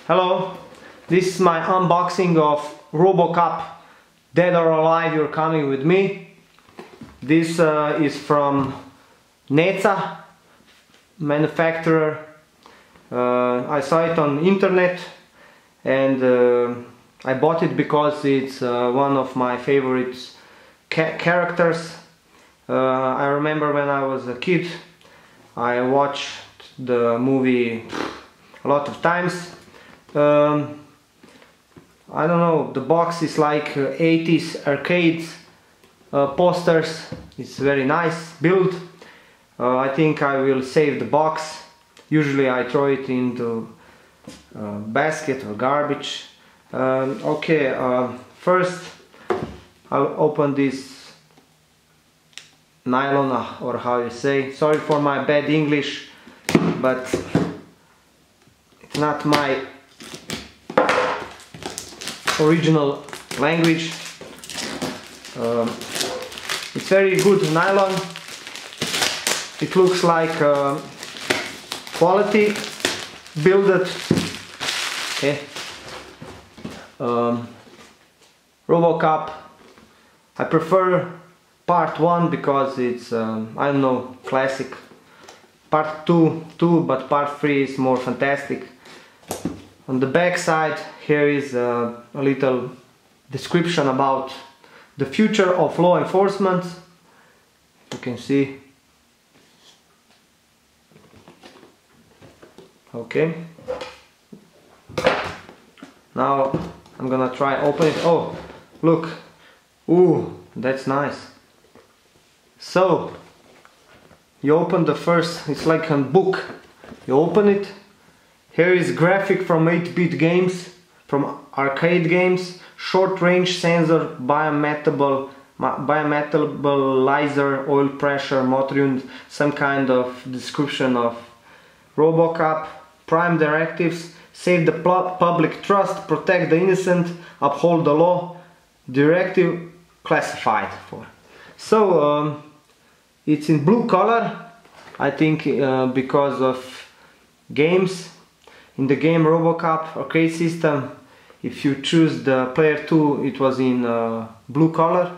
Hello, this is my unboxing of Robocop Dead or Alive, You're Coming With Me. This is from Neza manufacturer. I saw it on internet and I bought it because it's one of my favorite characters. I remember when I was a kid I watched the movie a lot of times. I don't know, the box is like 80s arcades posters. It's very nice build. I think I will save the box. Usually I throw it into basket or garbage. First I'll open this nylon, or how you say. Sorry for my bad English, but it's not my original language. It's very good nylon. It looks like quality built. Okay. Robocop. I prefer part 1 because it's I don't know, classic. Part 2 too, but part 3 is more fantastic. On the back side here is a little description about the future of law enforcement. You can see. Okay. Now I'm gonna try open it. Oh, look. Ooh, that's nice. So you open the first, it's like a book. You open it. Here is graphic from 8-bit games, from arcade games, short range sensor, biometabolizer, oil pressure, motor unit, some kind of description of Robocop, prime directives, save the public trust, protect the innocent, uphold the law, directive classified for. So it's in blue color, I think because of games. In the game Robocop arcade system, if you choose the player 2, it was in blue color.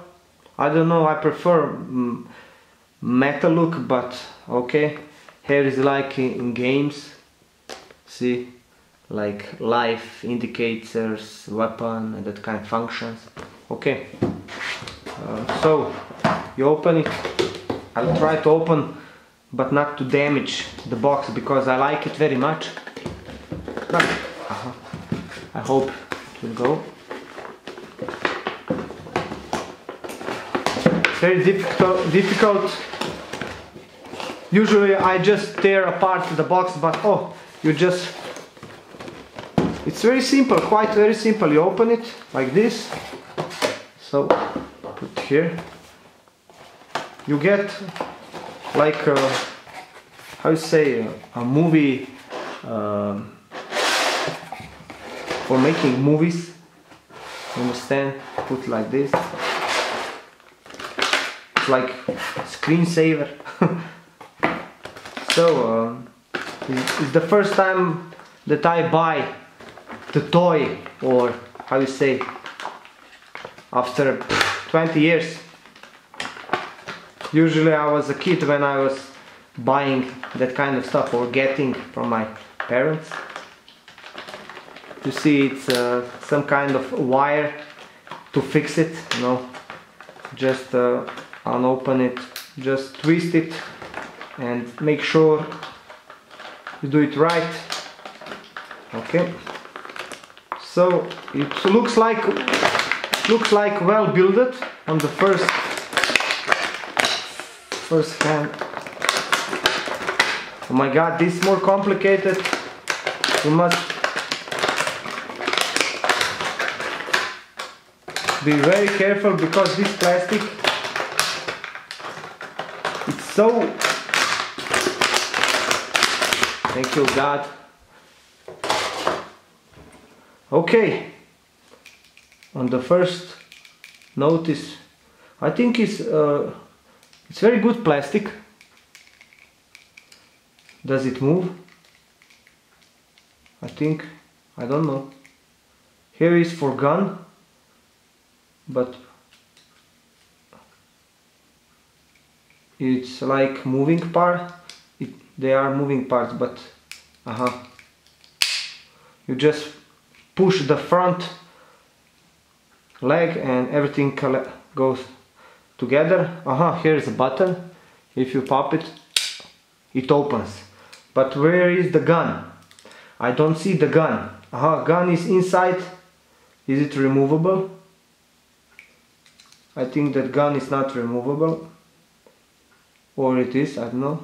I don't know, I prefer metal look, but okay. Here is like in games, see, like life indicators, weapon, and that kind of functions. Okay, so you open it. I'll try to open, but not to damage the box because I like it very much. But, I hope it will go. Very difficult. Usually I just tear apart the box, but oh, you just... It's very simple, quite very simple. You open it like this. So, put here. You get like how you say, a movie for making movies. You understand? Put like this. It's like screensaver. So it's the first time that I buy the toy, or how you say, after 20 years. Usually I was a kid when I was buying that kind of stuff, or getting from my parents. You see, it's some kind of wire to fix it, you know. Just unopen it, just twist it and make sure you do it right. Okay. So it looks like well built on the first hand. Oh my god, this is more complicated. You must be very careful because this plastic, it's so... Thank you, God. Okay, on the first notice, I think it's very good plastic. Does it move? I think I don't know. Here is for gun, but it's like moving part. They are moving parts, but you just push the front leg and everything goes together. Here's a button. If you pop it, it opens. But where is the gun? I don't see the gun. Gun is inside. Is it removable? I think that gun is not removable. Or it is, I don't know.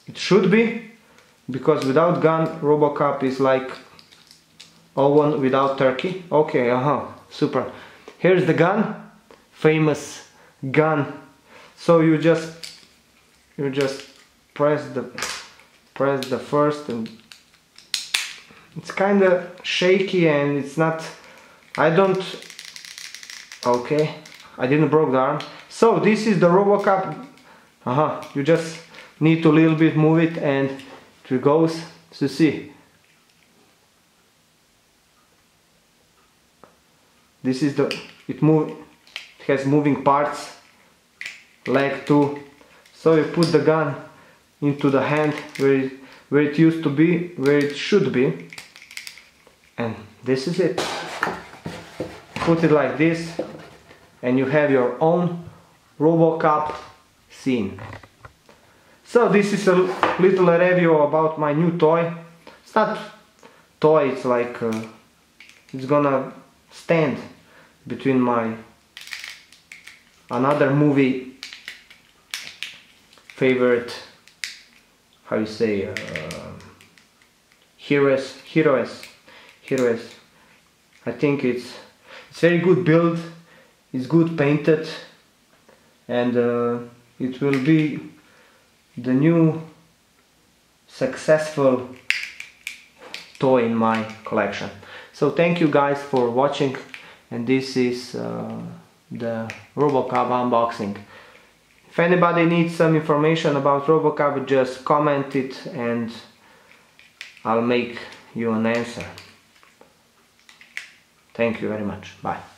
It should be, because without gun, Robocop is like oven without turkey. Okay, super. Here's the gun, famous gun. So you just press the first, and it's kind of shaky and it's not. Okay, I didn't broke the arm. So this is the Robocop. You just need to little bit move it and it goes. So see, this is it has moving parts, leg too. So you put the gun into the hand where it used to be, where it should be, and this is it. Put it like this and you have your own Robocop scene. So this is a little review about my new toy. It's not toy, it's like it's gonna stand between my another movie favorite, how you say, heroes. I think it's very good build, it's good painted, and it will be the new successful toy in my collection. So thank you guys for watching, and this is the Robocop unboxing. If anybody needs some information about Robocop, just comment it and I'll make you an answer. Thank you very much. Bye.